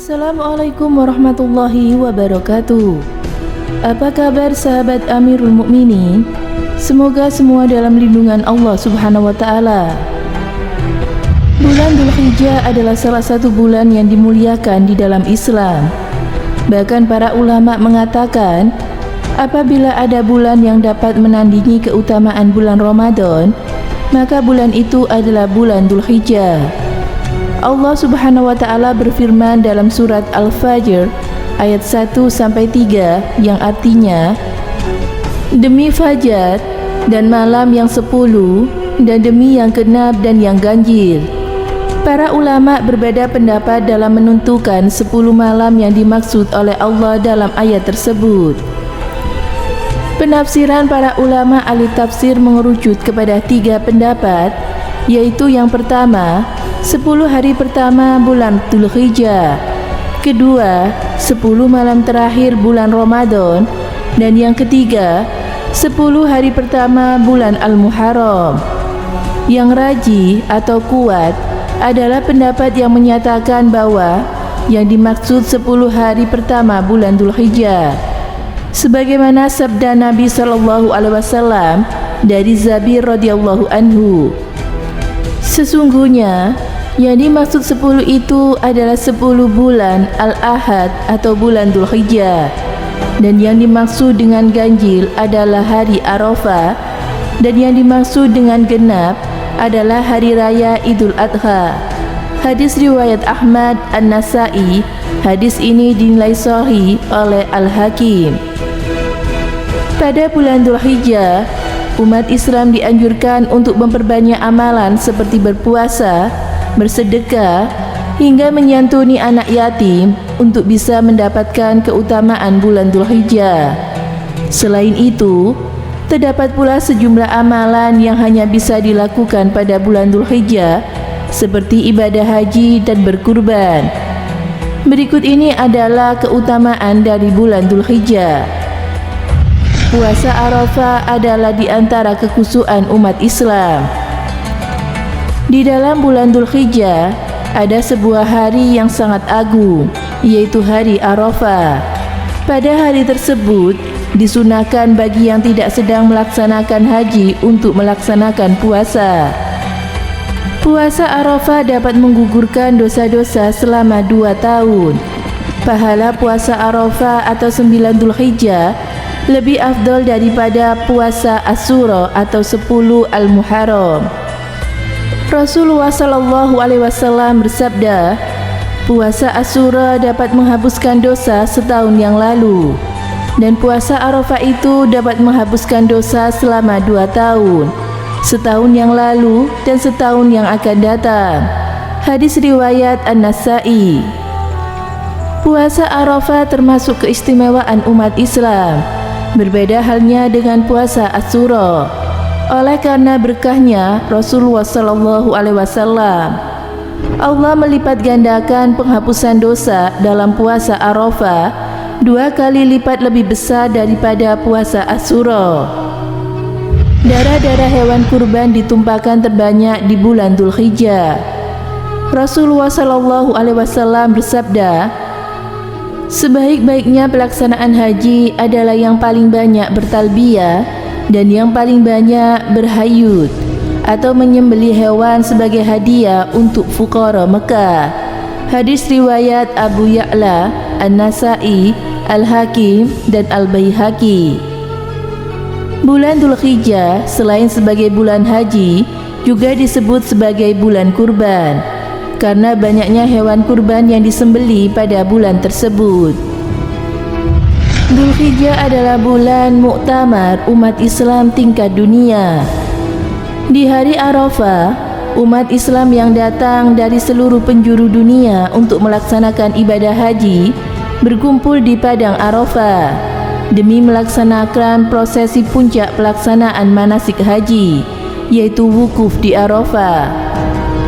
Assalamualaikum warahmatullahi wabarakatuh. Apa kabar sahabat Amirul Mukminin? Semoga semua dalam lindungan Allah Subhanahu wa taala. Bulan Dzulhijjah adalah salah satu bulan yang dimuliakan di dalam Islam. Bahkan para ulama mengatakan, apabila ada bulan yang dapat menandingi keutamaan bulan Ramadan, maka bulan itu adalah bulan Dzulhijjah. Allah Subhanahu wa taala berfirman dalam surat Al-Fajr ayat 1-3 yang artinya, demi fajar dan malam yang 10 dan demi yang genap dan yang ganjil. Para ulama berbeda pendapat dalam menentukan 10 malam yang dimaksud oleh Allah dalam ayat tersebut. Penafsiran para ulama ahli tafsir mengerucut kepada 3 pendapat, yaitu yang pertama, 10 hari pertama bulan Dzulhijjah, kedua, 10 malam terakhir bulan Ramadan, dan yang ketiga, 10 hari pertama bulan Al-Muharram. Yang rajih atau kuat adalah pendapat yang menyatakan bahwa yang dimaksud 10 hari pertama bulan Dzulhijjah, sebagaimana sabda Nabi SAW dari Jabir radhiyallahu anhu, sesungguhnya yang dimaksud 10 itu adalah 10 bulan Al-Ahad atau bulan Dzulhijjah, dan yang dimaksud dengan ganjil adalah hari Arafah, dan yang dimaksud dengan genap adalah hari raya Idul Adha. Hadis riwayat Ahmad An-Nasai. Hadis ini dinilai sahih oleh Al-Hakim. Pada bulan Dzulhijjah, umat Islam dianjurkan untuk memperbanyak amalan seperti berpuasa, bersedekah, hingga menyantuni anak yatim untuk bisa mendapatkan keutamaan bulan Dzulhijjah. Selain itu, terdapat pula sejumlah amalan yang hanya bisa dilakukan pada bulan Dzulhijjah, seperti ibadah haji dan berkurban. Berikut ini adalah keutamaan dari bulan Dzulhijjah. Puasa Arafah adalah di antara kekhusyuan umat Islam. Di dalam bulan Dzulhijjah ada sebuah hari yang sangat agung, yaitu hari Arafah. Pada hari tersebut disunahkan bagi yang tidak sedang melaksanakan haji untuk melaksanakan puasa. Puasa Arafah dapat menggugurkan dosa-dosa selama 2 tahun. Pahala puasa Arafah atau 9 Dzulhijjah lebih afdal daripada puasa Asyura atau 10 Al-Muharram. Rasulullah SAW bersabda, puasa Asyura dapat menghapuskan dosa setahun yang lalu, dan puasa Arafah itu dapat menghapuskan dosa selama 2 tahun, setahun yang lalu dan setahun yang akan datang. Hadis riwayat An-Nasai. Puasa Arafah termasuk keistimewaan umat Islam. Berbeda halnya dengan puasa Asyura. Oleh karena berkahnya Rasulullah SAW, Allah melipat gandakan penghapusan dosa dalam puasa Arafah 2 kali lipat lebih besar daripada puasa Asyura. Darah-darah hewan kurban ditumpahkan terbanyak di bulan Dzulhijjah. Rasulullah SAW bersabda, sebaik-baiknya pelaksanaan haji adalah yang paling banyak bertalbiyah dan yang paling banyak berhayut atau menyembelih hewan sebagai hadiah untuk fuqara Mekah. Hadis riwayat Abu Ya'la, An-Nasai, Al-Hakim, dan Al-Baihaqi. Bulan Dzulhijjah selain sebagai bulan haji juga disebut sebagai bulan kurban karena banyaknya hewan kurban yang disembelih pada bulan tersebut. Dzulhijjah adalah bulan muktamar umat Islam tingkat dunia. Di hari Arafah, umat Islam yang datang dari seluruh penjuru dunia untuk melaksanakan ibadah haji berkumpul di padang Arafah demi melaksanakan prosesi puncak pelaksanaan manasik haji, yaitu wukuf di Arafah.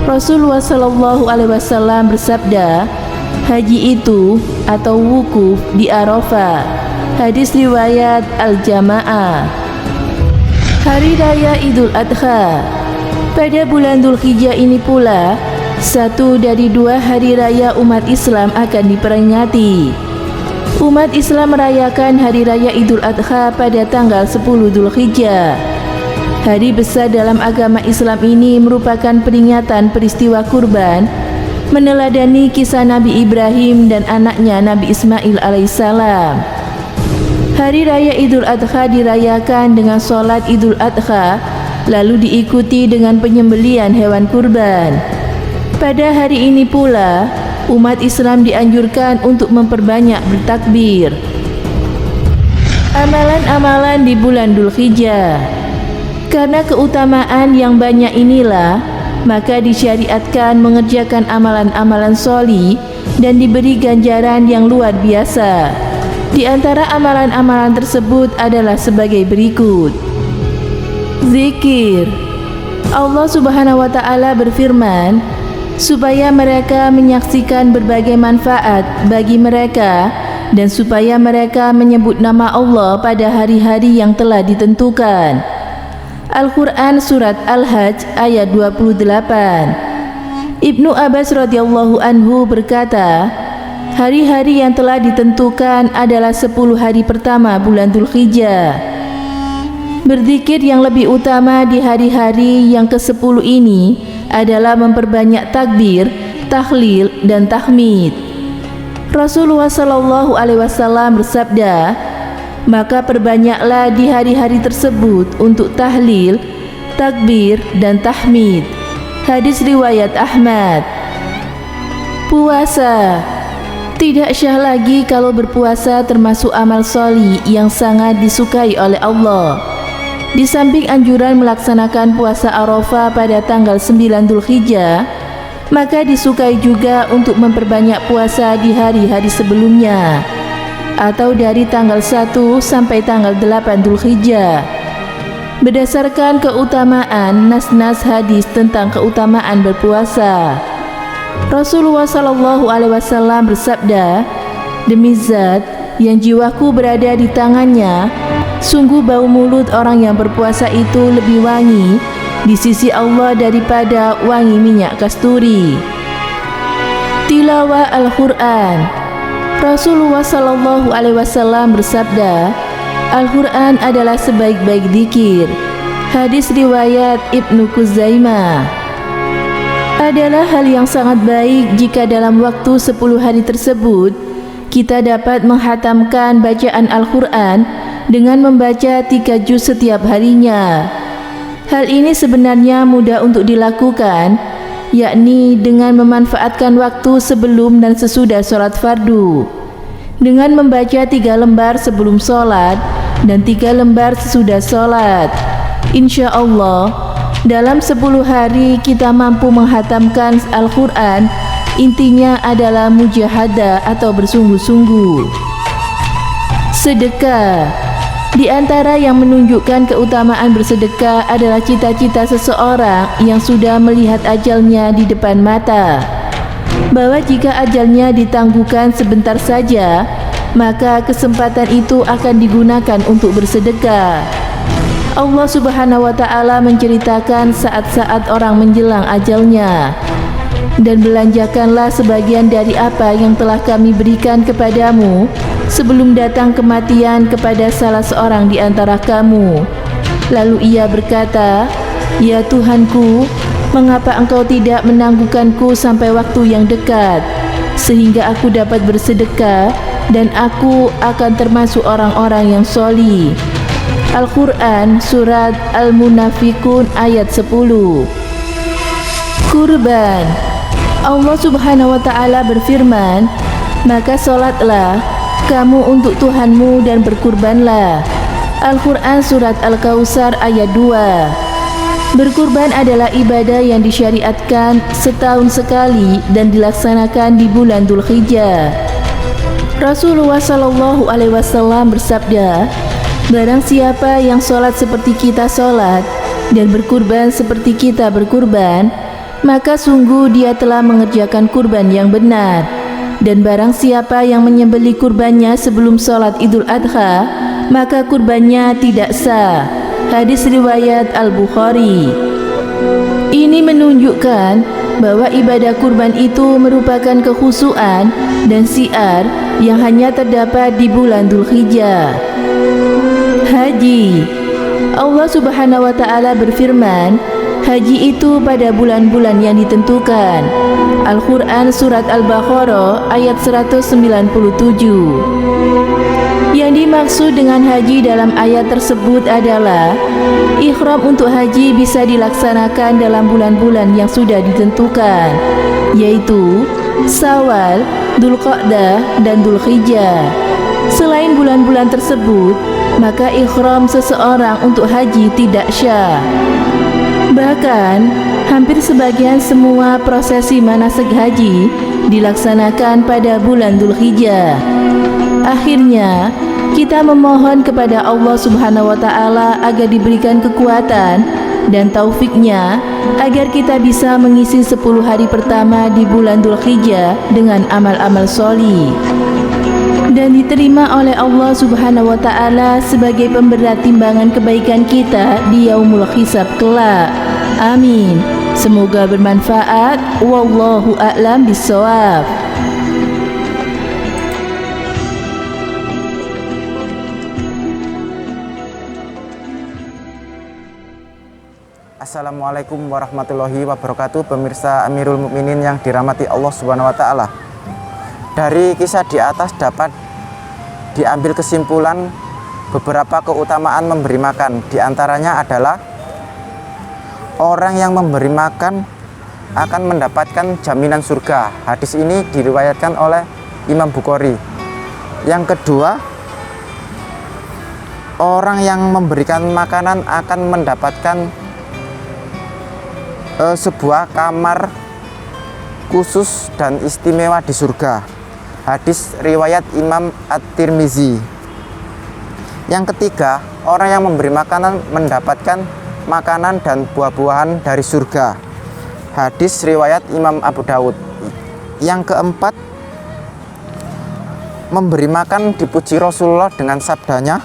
Rasulullah SAW bersabda, haji itu atau wukuf di Arafah. Hadis riwayat Al-Jamaah. Hari Raya Idul Adha. Pada bulan Dzulhijjah ini pula satu dari dua hari raya umat Islam akan diperingati. Umat Islam merayakan Hari Raya Idul Adha pada tanggal 10 Dzulhijjah. Hari besar dalam agama Islam ini merupakan peringatan peristiwa kurban, meneladani kisah Nabi Ibrahim dan anaknya Nabi Ismail alaihissalam. Hari Raya Idul Adha dirayakan dengan sholat Idul Adha, lalu diikuti dengan penyembelihan hewan kurban. Pada hari ini pula, umat Islam dianjurkan untuk memperbanyak bertakbir. Amalan-amalan di bulan Dzulhijjah. Karena keutamaan yang banyak inilah, maka disyariatkan mengerjakan amalan-amalan sholi dan diberi ganjaran yang luar biasa. Di antara amalan-amalan tersebut adalah sebagai berikut. Zikir. Allah Subhanahu wa Ta'ala berfirman, supaya mereka menyaksikan berbagai manfaat bagi mereka dan supaya mereka menyebut nama Allah pada hari-hari yang telah ditentukan. Al-Quran Surat Al-Hajj ayat 28. Ibnu Abbas radhiyallahu anhu berkata, hari-hari yang telah ditentukan adalah 10 hari pertama bulan Dzulhijjah. Berzikir yang lebih utama di hari-hari yang ke-10 ini adalah memperbanyak takbir, tahlil, dan tahmid. Rasulullah SAW bersabda, maka perbanyaklah di hari-hari tersebut untuk tahlil, takbir, dan tahmid. Hadis riwayat Ahmad. Puasa. Tidak syah lagi kalau berpuasa termasuk amal sholi yang sangat disukai oleh Allah. Di samping anjuran melaksanakan puasa Arafah pada tanggal 9 Dzulhijjah, maka disukai juga untuk memperbanyak puasa di hari-hari sebelumnya, atau dari tanggal 1 sampai tanggal 8 Dzulhijjah. Berdasarkan keutamaan nas-nas hadis tentang keutamaan berpuasa, Rasulullah SAW bersabda, demi zat yang jiwaku berada di tangannya, sungguh bau mulut orang yang berpuasa itu lebih wangi di sisi Allah daripada wangi minyak kasturi. Tilawah Al-Quran. Rasulullah SAW bersabda, Al-Quran adalah sebaik-baik zikir. Hadis riwayat Ibnu Khuzaimah. Adalah hal yang sangat baik jika dalam waktu 10 hari tersebut kita dapat menghatamkan bacaan Al-Quran dengan membaca 3 juz setiap harinya. Hal ini sebenarnya mudah untuk dilakukan, yakni dengan memanfaatkan waktu sebelum dan sesudah sholat fardu, dengan membaca 3 lembar sebelum sholat dan 3 lembar sesudah sholat. Insya Allah, dalam 10 hari kita mampu menghatamkan Al-Quran. Intinya adalah mujahadah atau bersungguh-sungguh. Sedekah. Di antara yang menunjukkan keutamaan bersedekah adalah cita-cita seseorang yang sudah melihat ajalnya di depan mata, bahwa jika ajalnya ditangguhkan sebentar saja, maka kesempatan itu akan digunakan untuk bersedekah. Allah Subhanahu wa Ta'ala menceritakan saat-saat orang menjelang ajalnya, dan belanjakanlah sebagian dari apa yang telah kami berikan kepadamu sebelum datang kematian kepada salah seorang di antara kamu. Lalu ia berkata, ya Tuhanku, mengapa engkau tidak menangguhkanku sampai waktu yang dekat, sehingga aku dapat bersedekah dan aku akan termasuk orang-orang yang sholi. Al-Quran Surat Al-Munafikun ayat 10. Kurban. Allah Subhanahu wa Ta'ala berfirman, maka sholatlah kamu untuk Tuhanmu dan berkurbanlah. Al-Quran Surat Al-Kautsar ayat 2. Berkurban adalah ibadah yang disyariatkan setahun sekali dan dilaksanakan di bulan Dzulhijjah. Rasulullah SAW bersabda, barang siapa yang sholat seperti kita sholat dan berkurban seperti kita berkurban, maka sungguh dia telah mengerjakan kurban yang benar. Dan barang siapa yang menyembelih kurbannya sebelum sholat Idul Adha, maka kurbannya tidak sah. Hadis riwayat Al-Bukhari. Ini menunjukkan bahwa ibadah kurban itu merupakan kekhusyuan dan syiar yang hanya terdapat di bulan Dzulhijjah. Haji. Allah Subhanahu wa taala berfirman, haji itu pada bulan-bulan yang ditentukan. Al-Quran Surat Al-Baqarah ayat 197. Yang dimaksud dengan haji dalam ayat tersebut adalah ihram untuk haji bisa dilaksanakan dalam bulan-bulan yang sudah ditentukan, yaitu Syawal, Dzulqa'dah, dan Dzulhijjah. Selain bulan-bulan tersebut, maka ihram seseorang untuk haji tidak syah. Bahkan, hampir sebagian semua prosesi manasik haji dilaksanakan pada bulan Dzulhijjah. Akhirnya, kita memohon kepada Allah Subhanahu wa taala agar diberikan kekuatan dan taufiknya agar kita bisa mengisi 10 hari pertama di bulan Dzulhijjah dengan amal-amal sholih dan diterima oleh Allah Subhanahu wa taala sebagai pemberat timbangan kebaikan kita di yaumul hisab kelak. Amin. Semoga bermanfaat. Wallahu a'lam bishawab. Assalamualaikum warahmatullahi wabarakatuh. Pemirsa Amirul Mukminin yang dirahmati Allah Subhanahu wa taala. Dari kisah di atas dapat diambil kesimpulan beberapa keutamaan memberi makan. Di antaranya adalah orang yang memberi makan akan mendapatkan jaminan surga. Hadis ini diriwayatkan oleh Imam Bukhari. Yang kedua, orang yang memberikan makanan akan mendapatkan sebuah kamar khusus dan istimewa di surga. Hadis riwayat Imam At-Tirmizi. Yang ketiga, orang yang memberi makanan mendapatkan makanan dan buah-buahan dari surga. Hadis riwayat Imam Abu Dawud. Yang keempat, memberi makan dipuji Rasulullah dengan sabdanya,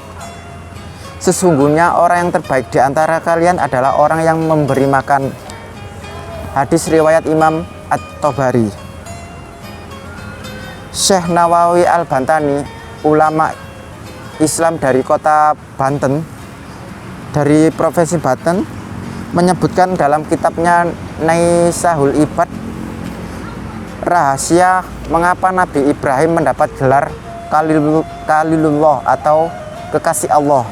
sesungguhnya orang yang terbaik di antara kalian adalah orang yang memberi makan. Hadis riwayat Imam At-Tabari. Syekh Nawawi Al-Bantani, ulama Islam dari kota Banten, dari provinsi Banten, menyebutkan dalam kitabnya Naisahul Ibad rahasia mengapa Nabi Ibrahim mendapat gelar Khalilullah atau kekasih Allah.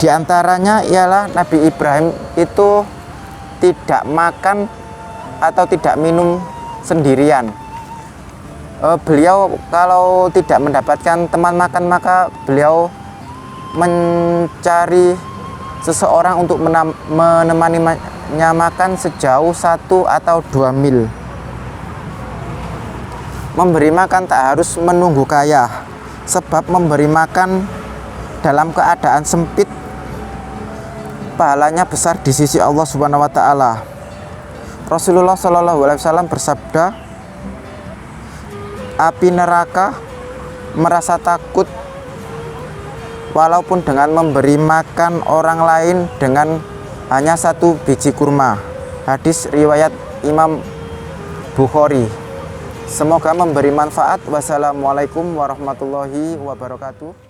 Di antaranya ialah Nabi Ibrahim itu tidak makan atau tidak minum sendirian. Beliau kalau tidak mendapatkan teman makan, maka beliau mencari seseorang untuk menemaninya makan sejauh 1 atau 2 mil. Memberi makan tak harus menunggu kaya, sebab memberi makan dalam keadaan sempit pahalanya besar di sisi Allah Subhanahu wa taala. Rasulullah Shallallahu alaihi wasallam bersabda, api neraka merasa takut walaupun dengan memberi makan orang lain dengan hanya 1 biji kurma. Hadis riwayat Imam Bukhari. Semoga memberi manfaat. Wassalamualaikum warahmatullahi wabarakatuh.